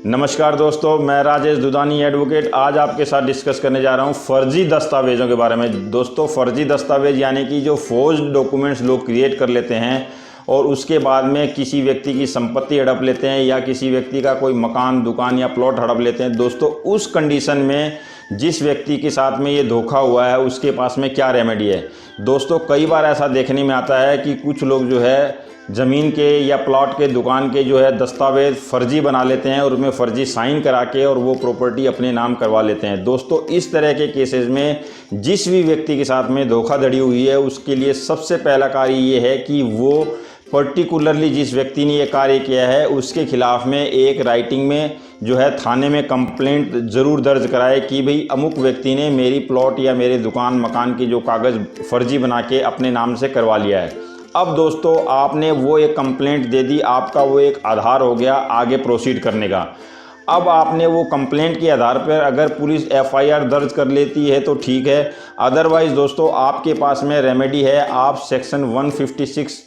नमस्कार दोस्तों, मैं राजेश दुदानी एडवोकेट आज आपके साथ डिस्कस करने जा रहा हूं फर्जी दस्तावेज़ों के बारे में। दोस्तों, फर्जी दस्तावेज़ यानी कि जो फोर्ज्ड डॉक्यूमेंट्स लोग क्रिएट कर लेते हैं और उसके बाद में किसी व्यक्ति की संपत्ति हड़प लेते हैं या किसी व्यक्ति का कोई मकान, दुकान या प्लॉट हड़प लेते हैं। दोस्तों, उस कंडीशन में जिस व्यक्ति के साथ में ये धोखा हुआ है उसके पास में क्या रेमेडी है। दोस्तों, कई बार ऐसा देखने में आता है कि कुछ लोग जो है ज़मीन के या प्लॉट के, दुकान के जो है दस्तावेज़ फर्जी बना लेते हैं और उसमें फ़र्जी साइन करा के और वो प्रॉपर्टी अपने नाम करवा लेते हैं। दोस्तों, इस तरह के केसेस में जिस भी व्यक्ति के साथ में धोखाधड़ी हुई है उसके लिए सबसे पहला कार्य ये है कि वो पर्टिकुलरली जिस व्यक्ति ने ये कार्य किया है उसके खिलाफ में एक राइटिंग में जो है थाने में कंप्लेंट ज़रूर दर्ज कराए कि भाई अमुक व्यक्ति ने मेरी प्लॉट या मेरे दुकान मकान की जो कागज़ फर्जी बना के अपने नाम से करवा लिया है। अब दोस्तों, आपने वो एक कंप्लेंट दे दी, आपका वो एक आधार हो गया आगे प्रोसीड करने का। अब आपने वो कंप्लेंट के आधार पर अगर पुलिस एफआईआर दर्ज कर लेती है तो ठीक है, अदरवाइज़ दोस्तों आपके पास में रेमेडी है। आप सेक्शन 156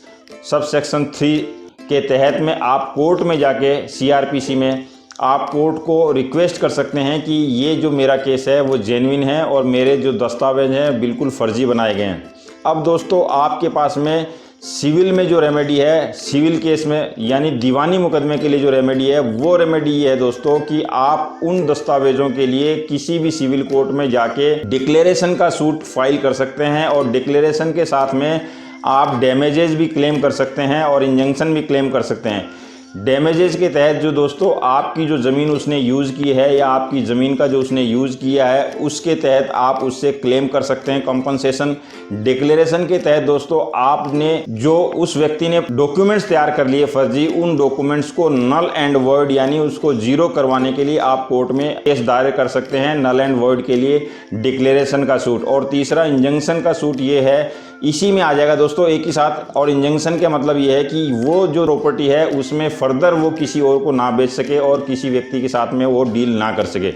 सब सेक्शन 3 के तहत में आप कोर्ट में जाके सीआरपीसी में आप कोर्ट को रिक्वेस्ट कर सकते हैं कि ये जो मेरा केस है वो जेन्युइन है और मेरे जो दस्तावेज हैं बिल्कुल फर्जी बनाए गए हैं। अब दोस्तों, आपके पास में सिविल में जो रेमेडी है, सिविल केस में यानी दीवानी मुकदमे के लिए जो रेमेडी है वो रेमेडी ये है दोस्तों कि आप उन दस्तावेज़ों के लिए किसी भी सिविल कोर्ट में जाके डिक्लेरेशन का सूट फाइल कर सकते हैं और डिक्लेरेशन के साथ में आप डैमेजेस भी क्लेम कर सकते हैं और इंजंक्शन भी क्लेम कर सकते हैं। डैमेजेस के तहत जो दोस्तों आपकी जो ज़मीन उसने यूज़ की है या आपकी ज़मीन का जो उसने यूज़ किया है उसके तहत आप उससे क्लेम कर सकते हैं कंपनसेशन। डिक्लेरेशन के तहत दोस्तों आपने जो उस व्यक्ति ने डॉक्यूमेंट्स तैयार कर लिए फर्जी, उन डॉक्यूमेंट्स को नल एंड वॉइड यानी उसको जीरो करवाने के लिए आप कोर्ट में केस दायर कर सकते हैं नल एंड वॉइड के लिए डिक्लेरेशन का सूट। और तीसरा इंजंक्शन का सूट ये है, इसी में आ जाएगा दोस्तों एक ही साथ। और इंजंक्शन का मतलब ये है कि वो जो प्रॉपर्टी है उसमें फर्दर वो किसी और को ना बेच सके और किसी व्यक्ति के साथ में वो डील ना कर सके।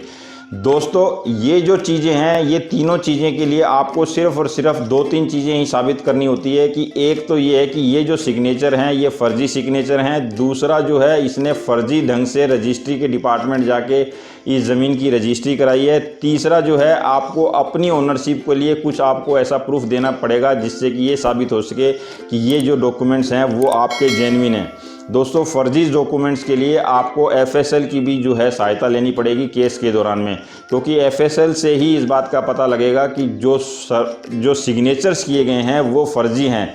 दोस्तों, ये जो चीज़ें हैं ये तीनों चीज़ें के लिए आपको सिर्फ और सिर्फ 2-3 चीज़ें ही साबित करनी होती है कि एक तो ये है कि ये जो सिग्नेचर हैं ये फर्जी सिग्नेचर हैं, दूसरा जो है इसने फर्जी ढंग से रजिस्ट्री के डिपार्टमेंट जाके इस ज़मीन की रजिस्ट्री कराई है, तीसरा जो है आपको अपनी ओनरशिप के लिए कुछ आपको ऐसा प्रूफ देना पड़ेगा जिससे कि ये साबित हो सके कि ये जो डॉक्यूमेंट्स हैं वो आपके जेन्युइन हैं। दोस्तों, फर्जी डॉक्यूमेंट्स के लिए आपको एफएसएल की भी जो है सहायता लेनी पड़ेगी केस के दौरान में, क्योंकि एफएसएल से ही इस बात का पता लगेगा कि जो सिग्नेचर्स किए गए हैं वो फर्जी हैं।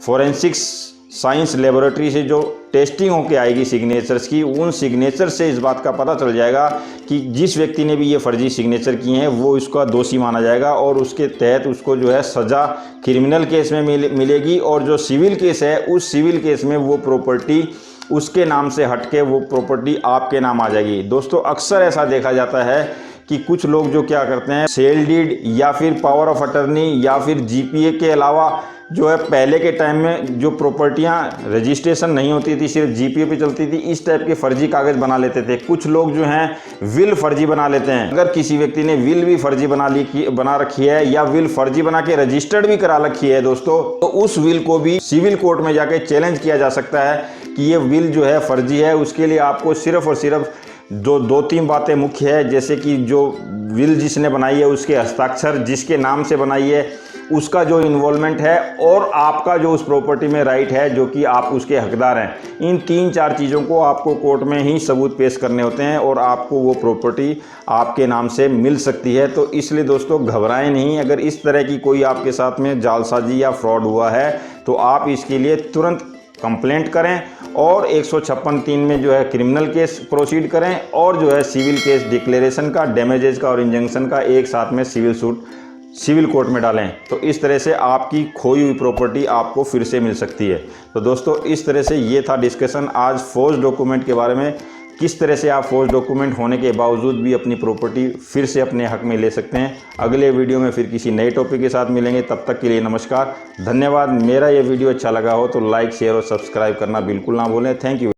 फोरेंसिक्स साइंस लेबोरेटरी से जो टेस्टिंग होके आएगी सिग्नेचर्स की, उन सिग्नेचर से इस बात का पता चल जाएगा कि जिस व्यक्ति ने भी ये फर्जी सिग्नेचर किए हैं वो इसका दोषी माना जाएगा और उसके तहत उसको जो है सज़ा क्रिमिनल केस में मिलेगी। और जो सिविल केस है उस सिविल केस में वो प्रॉपर्टी उसके नाम से हटके वो प्रॉपर्टी आपके नाम आ जाएगी। दोस्तों, अक्सर ऐसा देखा जाता है कि कुछ लोग जो क्या करते हैं सेल डीड या फिर पावर ऑफ अटर्नी या फिर जीपीए के अलावा जो है पहले के टाइम में जो प्रॉपर्टियां रजिस्ट्रेशन नहीं होती थी, सिर्फ जीपीए पे चलती थी, इस टाइप के फर्जी कागज़ बना लेते थे। कुछ लोग जो हैं विल फर्जी बना लेते हैं। अगर किसी व्यक्ति ने विल भी फर्जी बना रखी है या विल फर्जी बना के रजिस्टर्ड भी करा रखी है दोस्तों, तो उस विल को भी सिविल कोर्ट में जाके चैलेंज किया जा सकता है कि ये विल जो है फर्जी है। उसके लिए आपको सिर्फ और सिर्फ 2-3 बातें मुख्य है, जैसे कि जो विल जिसने बनाई है उसके हस्ताक्षर, जिसके नाम से बनाई है उसका जो इन्वॉल्वमेंट है और आपका जो उस प्रॉपर्टी में राइट है जो कि आप उसके हकदार हैं। इन 3-4 चीज़ों को आपको कोर्ट में ही सबूत पेश करने होते हैं और आपको वो प्रॉपर्टी आपके नाम से मिल सकती है। तो इसलिए दोस्तों घबराएं नहीं। अगर इस तरह की कोई आपके साथ में जालसाजी या फ्रॉड हुआ है तो आप इसके लिए तुरंत कंप्लेंट करें और 156(3) में जो है क्रिमिनल केस प्रोसीड करें और जो है सिविल केस डिक्लेरेशन का, डैमेजेस का और इंजंक्शन का एक साथ में सिविल सूट सिविल कोर्ट में डालें। तो इस तरह से आपकी खोई हुई प्रॉपर्टी आपको फिर से मिल सकती है। तो दोस्तों, इस तरह से ये था डिस्कशन आज फोर्ज डॉक्यूमेंट के बारे में, किस तरह से आप फोर्ज डॉक्यूमेंट होने के बावजूद भी अपनी प्रॉपर्टी फिर से अपने हक में ले सकते हैं। अगले वीडियो में फिर किसी नए टॉपिक के साथ मिलेंगे, तब तक के लिए नमस्कार, धन्यवाद। मेरा ये वीडियो अच्छा लगा हो तो लाइक, शेयर और सब्सक्राइब करना बिल्कुल ना भूलें। Thank you.